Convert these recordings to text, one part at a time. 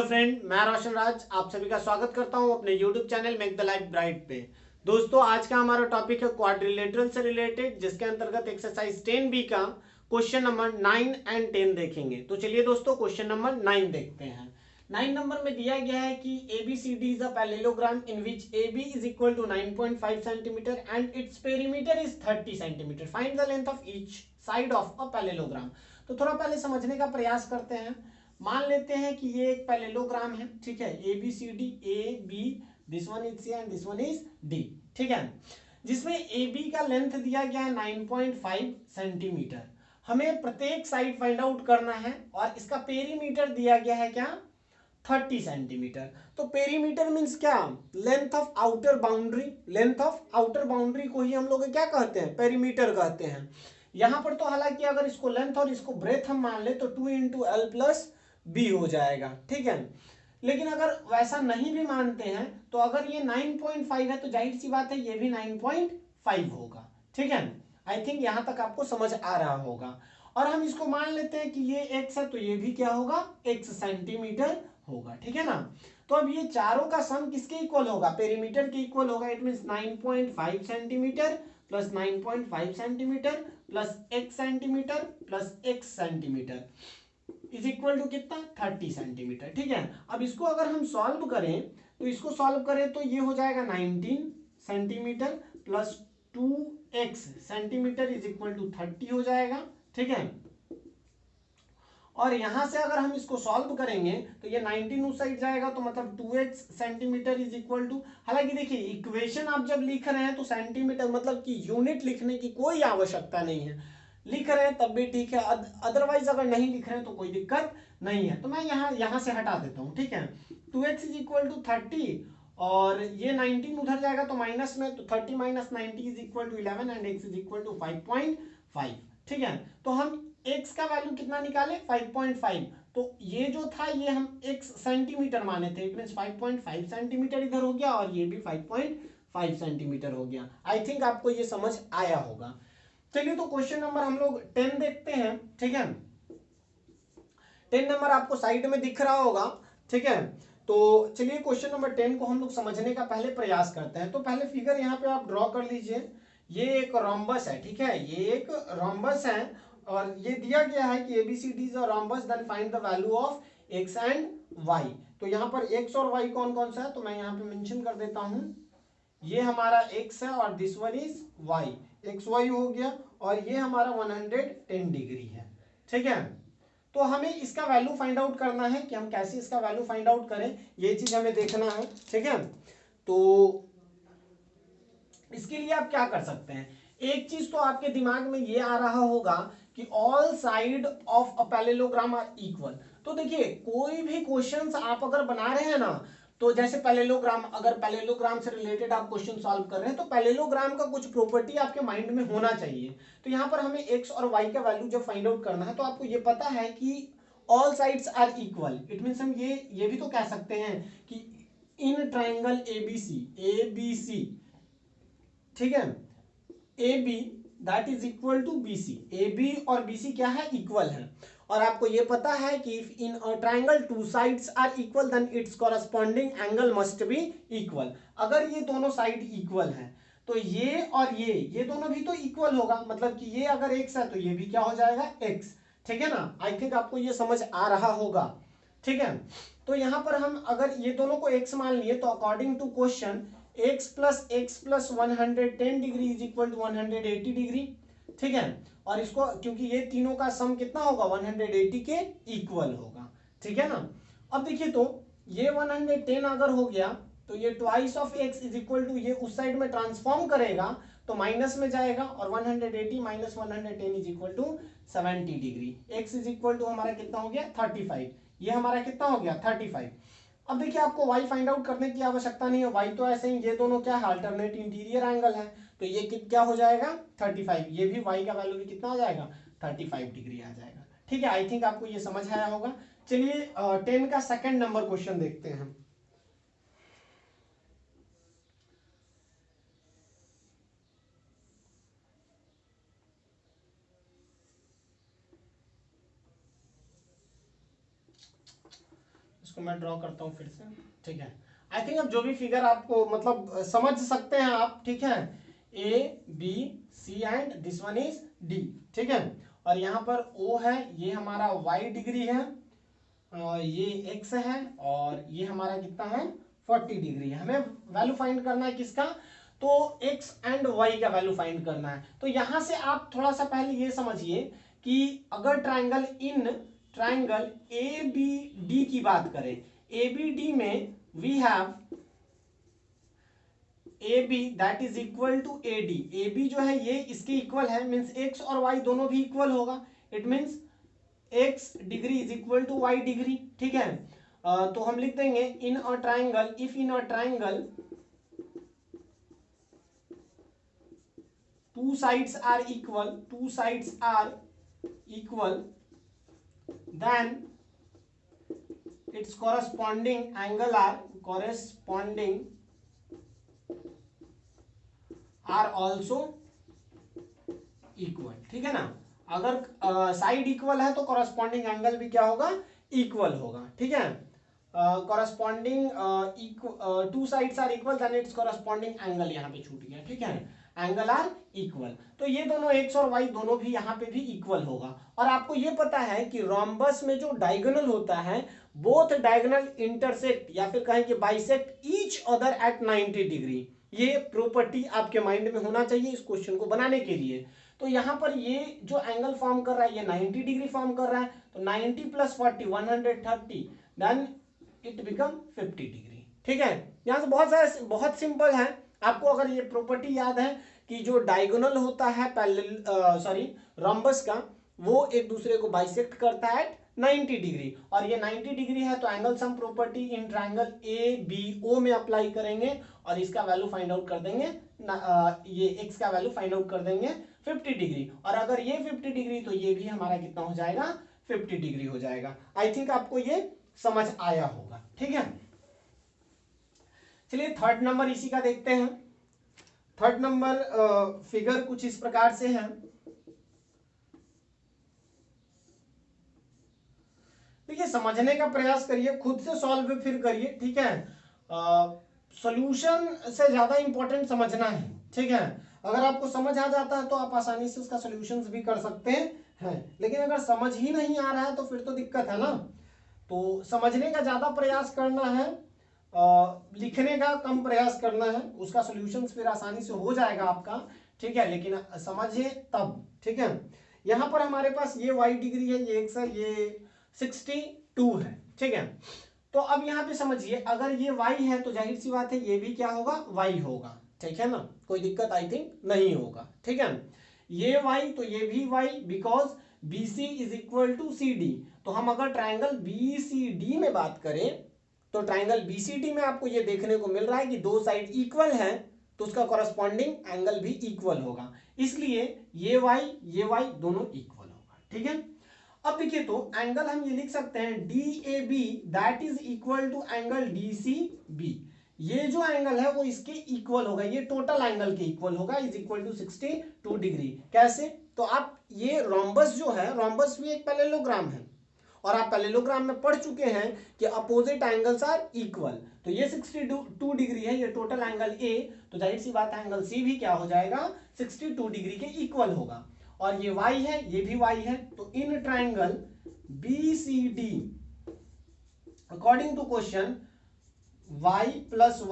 Friend, मैं रोशन राज आप सभी का स्वागत करता हूं अपने YouTube channel make the life bright पे। दोस्तों, आज का हमारा टॉपिक है क्वाड्रिलेटरल से रिलेटेड, जिसके अंतर्गत एक्सरसाइज 10B का क्वेश्चन नंबर 9 एंड 10 देखेंगे। तो चलिए दोस्तों, क्वेश्चन नंबर 9 देखते हैं। 9 नंबर में दिया गया है कि ABCD is a parallelogram in which AB is equal to 9.5 centimetre and its perimeter is 30 centimetre. Find the length of each side of a parallelogram. तो थोड़ा पहले समझने का प्रयास करते हैं। मान लेते हैं कि ये एक पैरेललोग्राम है, ठीक है, ABCD, AB, this one is C and this one is D, ठीक है, जिसमें AB का लेंथ दिया गया है 9.5 सेंटीमीटर। हमें प्रत्येक साइड फाइंड आउट करना है और इसका पेरीमीटर दिया गया है क्या, 30 सेंटीमीटर। तो पेरीमीटर मींस क्या, length of outer boundary. Length of outer boundary को ही हम लोग क्या कहते हैं, पेरीमीटर कहते हैं। यहां पर तो हालांकि अगर इसको लेंथ और इसको ब्रेथ हम मान ले तो 2 इंटू एल प्लस बी हो जाएगा, ठीक है। लेकिन अगर वैसा नहीं भी मानते हैं तो अगर ये 9.5 है तो जाहिर सी बात है ये भी 9.5 होगा, ठीक है। आई थिंक यहां तक आपको समझ आ रहा होगा। और हम इसको मान लेते हैं कि ये x है तो ये भी क्या होगा, x सेंटीमीटर होगा, ठीक है ना। तो अब ये चारों का सम किसके इक्वल होगा, पेरीमीटर के इक्वल होगा। It means 9.5 centimetre plus 9.5 centimetre plus x centimetre plus x centimetre is equal to कितना, 30 सेंटीमीटर, ठीक है। अब इसको अगर हम सॉल्व करें तो इसको सॉल्व करें तो ये हो जाएगा 19 centimetre plus 2x centimetre is equal to 30 हो जाएगा, ठीक है। और यहां से अगर हम इसको सॉल्व करेंगे तो ये 19 उस साइड जाएगा तो मतलब 2x centimetre is equal to, हालांकि देखिए इक्वेशन आप जब लिख रहे हैं तो सेंटीमीटर मतलब कि यूनिट लिखने की कोई आवश्यकता नहीं है। लिख रहे हैं तब भी ठीक है, अदरवाइज अगर नहीं लिख रहे हैं तो कोई दिक्कत नहीं है। तो मैं यहां से हटा देता हूं, ठीक है। 2x इज इक्वल टू 30 और ये 19 उधर जाएगा तो माइनस में, तो 30 minus 90 is equal to 11 and x is equal to 5.5, ठीक है। तो हम x का वैल्यू कितना निकाले, 5.5। तो ये जो था ये हम x सेंटीमीटर माने थे, इट मींस 5.5 सेंटीमीटर इधर हो गया और ये भी 5.5 सेंटीमीटर हो गया। आई थिंक आपको ये समझ आया होगा। चलिए तो क्वेश्चन नंबर हम लोग 10 देखते हैं, ठीक है। 10 नंबर आपको साइड में दिख रहा होगा, ठीक है। तो चलिए क्वेश्चन नंबर 10 को हम लोग समझने का पहले प्रयास करते हैं। तो पहले फिगर यहाँ पे आप ड्रॉ कर लीजिए। ये एक रोम्बस है, ठीक है, ये एक रोम्बस है और ये दिया गया है कि ABCD is a rhombus, then find the value of x and y। तो यहाँ पर x और y कौन कौन सा है तो मैं यहाँ पे मेंशन कर देता हूँ। ये हमारा x है और this one is y, xy हो गया और ये हमारा 110 डिग्री है, ठीक है। तो हमें इसका वैल्यू फाइंड आउट करना है कि हम कैसे इसका वैल्यू फाइंड आउट करें, ये चीज हमें देखना है, ठीक है। तो इसके लिए आप क्या कर सकते हैं, एक चीज तो आपके दिमाग में ये आ रहा होगा कि all side of a parallelogram are equal. तो देखिए कोई भी क्वेश्चंस आप अगर बना रहे हैं ना, तो जैसे पैरेललोग्राम, अगर पैरेललोग्राम से रिलेटेड आप क्वेश्चन सॉल्व कर रहे हैं तो पैरेललोग्राम का कुछ प्रॉपर्टी आपके माइंड में होना चाहिए। तो यहाँ पर हमें x और y का वैल्यू जब फाइंड आउट करना है तो आपको ये पता है कि all sides are equal. It means हम ये भी तो कह सकते हैं कि इन ट्राइंगल ABC, ठीक है, AB that is equal to BC। AB और BC क्या है, इक्वल है। और आपको ये पता है कि if in a triangle two sides are equal then it's corresponding angle must be equal. अगर ये दोनों साइड इक्वल है तो ये और ये दोनों भी तो इक्वल होगा, मतलब कि ये अगर x है तो ये भी क्या हो जाएगा, x, ठीक है ना। आई थिंक आपको ये समझ आ रहा होगा, ठीक है। तो यहां पर हम अगर ये दोनों को x मान लिए तो according to question x plus 110 degree is equal to 180 degree, ठीक है। और इसको क्योंकि ये तीनों का सम कितना होगा, 180 के इक्वल होगा, ठीक है ना। अब देखिए तो ये 110 अगर हो गया तो ये twice of x is equal to, ये उस साइड में ट्रांसफॉर्म करेगा तो माइनस में जाएगा और 180 minus 110 is equal to 70 degree. x is equal to हमारा कितना हो गया, 35। ये हमारा कितना हो गया, 35। अब देखिए आपको y फाइंड आउट करने की आवश्यकता नहीं है, y तो ऐसे ही, ये दोनों क्या है, अल्टरनेट इंटीरियर एंगल है, तो ये क्या हो जाएगा, 35। ये भी y का वैल्यू भी कितना आ जाएगा, 35 डिग्री आ जाएगा, ठीक है। आई थिंक आपको ये समझ आया होगा। चलिए 10 का सेकंड नंबर क्वेश्चन देखते हैं। इसको इसको मैं ड्रॉ करता हूँ फिर से, ठीक है। आई थिंक अब जो भी फिगर आपको मतलब समझ सकते हैं आप, ठीक है, A B C and this one is D, ठीक है। और यहाँ पर ओ है, ये हमारा y डिग्री है, ये x है, और ये हमारा कितना है 40 डिग्री है। हमें वैल्यू फाइंड करना है किसका, तो x एंड y का वैल्यू फाइंड करना है। तो यहां से आप थोड़ा सा पहले ये समझिए कि अगर ट्रायंगल ए बी डी की बात करें, ए बी डी में we have A B that is equal to A D. A B जो है ये इसके इक्वल है, मीन्स x और y दोनों भी इक्वल होगा। It means x degree is equal to y degree, ठीक है। तो हम लिख देंगे in a triangle, if in a triangle two sides are equal, then its corresponding angle are also equal, ठीक है ना। अगर साइड इक्वल है तो कॉरस्पॉन्डिंग एंगल भी क्या होगा, इक्वल होगा, ठीक है। Corresponding two sides are equal then it's corresponding angle यहाँ पे छूट गया, ठीक है, एंगल आर इक्वल। तो ये दोनों एक्स और वाई दोनों भी यहाँ पे भी इक्वल होगा। और आपको ये पता है कि रोम्बस में जो डायगोनल होता है, बोथ डायगोनल इंटरसेक्ट या फिर कहें कि bisect each other at 90 degree. ये प्रॉपर्टी आपके माइंड में होना चाहिए इस क्वेश्चन को बनाने के लिए। तो यहाँ पर ये जो एंगल फॉर्म कर रहा है ये 90 डिग्री फॉर्म कर रहा है, तो 90 plus 40 130, then it become 50 degree, ठीक है। यहाँ से बहुत सिंपल है। आपको अगर ये प्रॉपर्टी याद है कि जो डायगोनल होता है रोम्बस का, वो एक दूसरे को बाइसेक्ट करता है 90 डिग्री, और ये 90 डिग्री है तो angle sum property in triangle A B O में अप्लाई करेंगे और इसका वैल्यू फाइंड आउट कर देंगे, ये एक्स का वैल्यू फाइंड आउट कर देंगे 50 डिग्री। और अगर ये 50 डिग्री तो ये भी हमारा कितना हो जाएगा, 50 डिग्री हो जाएगा। आई थिंक आपको ये समझ आया होगा, ठीक है। चलिए थर्ड नंबर इसी का देखते हैं। थर्ड नंबर फिगर कुछ इस प्रकार से है। देखिए समझने का प्रयास करिए, खुद से सॉल्व फिर करिए, ठीक है। सॉल्यूशन से ज्यादा इंपॉर्टेंट समझना है, ठीक है। अगर आपको समझ आ जाता है तो आप आसानी से उसका सॉल्यूशंस भी कर सकते हैं, लेकिन अगर समझ ही नहीं आ रहा है तो फिर तो दिक्कत है ना। तो समझने का ज्यादा प्रयास करना है, लिखने का कम प्रयास करना है, उसका सॉल्यूशंस फिर आसानी से हो जाएगा आपका, ठीक है, लेकिन समझे तब, ठीक है। यहाँ पर हमारे पास ये y डिग्री है, ये x है, ये 62 है, ठीक है। तो अब यहाँ पे समझिए, अगर ये y है तो जाहिर सी बात है ये भी क्या होगा, y होगा, ठीक है ना, कोई दिक्कत आई थिंक नहीं होगा, ठीक है। ये y तो ये भी y, because BC is equal to CD। तो हम अगर ट्रायंगल BCD में बात करें तो ट्रायंगल BCD में आपको ये देखने को मिल रहा है कि दो साइड इक्वल है, तो उसका कॉरस्पॉन्डिंग एंगल भी इक्वल होगा, इसलिए ये y दोनों इक्वल होगा, ठीक है। अब देखिए तो एंगल हम ये लिख सकते हैं DAB that is equal to angle DCB। ये जो एंगल है वो इसके इक्वल होगा, ये टोटल एंगल के इक्वल होगा, इज इक्वल टू 62 डिग्री। कैसे, तो आप ये रोम्बस जो है, रोम्बस भी एक पैरेललोग्राम है और आप पैरेललोग्राम में पढ़ चुके हैं कि अपोजिट एंगल्स आर इक्वल। तो ये 62 डिग्री है, ये टोटल एंगल A, तो जाहिर सी बात है एंगल C भी क्या हो जाएगा, 62 डिग्री के इक्वल होगा। और ये y है, ये भी y है, तो in triangle BCD according to question y plus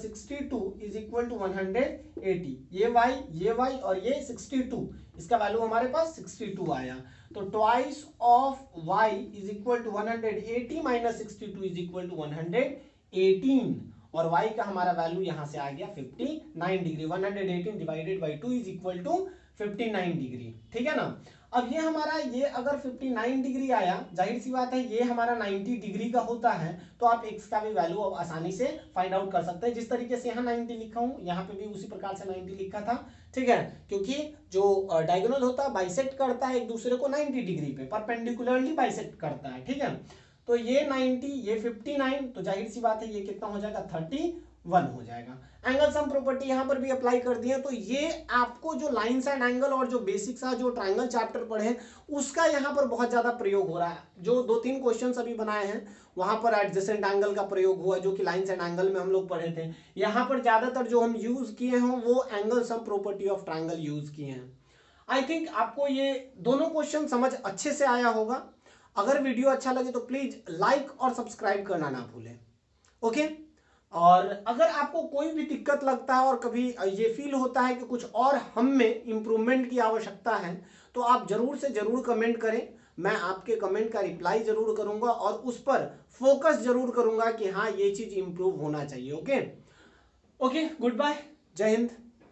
62 is equal to 180। ये y और ये 62, इसका वैल्यू हमारे पास 62 आया। तो twice of y is equal to 180 minus 62 is equal to 118, और y का हमारा वैल्यू यहां से आ गया 59 degree. 118 divided by 2 is equal to 59 degree, ठीक है ना। अब ये हमारा ये अगर 59 डिग्री आया, जाहिर सी बात है ये हमारा 90 डिग्री का होता है, तो आप x का भी वैल्यू अब आसानी से फाइंड आउट कर सकते हैं। जिस तरीके से यहाँ 90 लिखा हूँ, यहाँ पे भी उसी प्रकार से 90 लिखा था, ठीक है, क्योंकि जो डायगोनल होता है बाइसेक्ट करता है एक दूसरे को 90 डिग्री पे, परपेंडिकुलरली बाइसेक्ट करता है, ठीक है। तो ये 90, ये 59, तो जाहिर सी बात है ये कितना हो जाएगा 30, वन हो जाएगा। एंगल सम प्रॉपर्टी यहां पर भी अप्लाई कर दिए। तो ये आपको जो लाइंस एंड एंगल और जो बेसिक सा जो ट्रायंगल चैप्टर पढ़े उसका यहां पर बहुत ज्यादा प्रयोग हो रहा है। जो 2-3 क्वेश्चंस अभी बनाए हैं वहां पर एडजेसेंट एंगल का प्रयोग हुआ जो कि लाइंस एंड एंगल में हम लोग पढ़े थे। यहां पर ज्यादातर जो हम यूज किए हैं वो angle sum property of triangle use किए हैं। आई थिंक आपको ये दोनों क्वेश्चन समझ अच्छे से आया होगा। अगर वीडियो अच्छा लगे तो प्लीज लाइक और सब्सक्राइब करना ना भूलें। ओके। और अगर आपको कोई भी दिक्कत लगता है और कभी ये फील होता है कि कुछ और हम में इंप्रूवमेंट की आवश्यकता है तो आप जरूर से जरूर कमेंट करें। मैं आपके कमेंट का रिप्लाई जरूर करूंगा और उस पर फोकस जरूर करूंगा कि हाँ ये चीज इंप्रूव होना चाहिए। ओके ओके, गुड बाय, जय हिंद।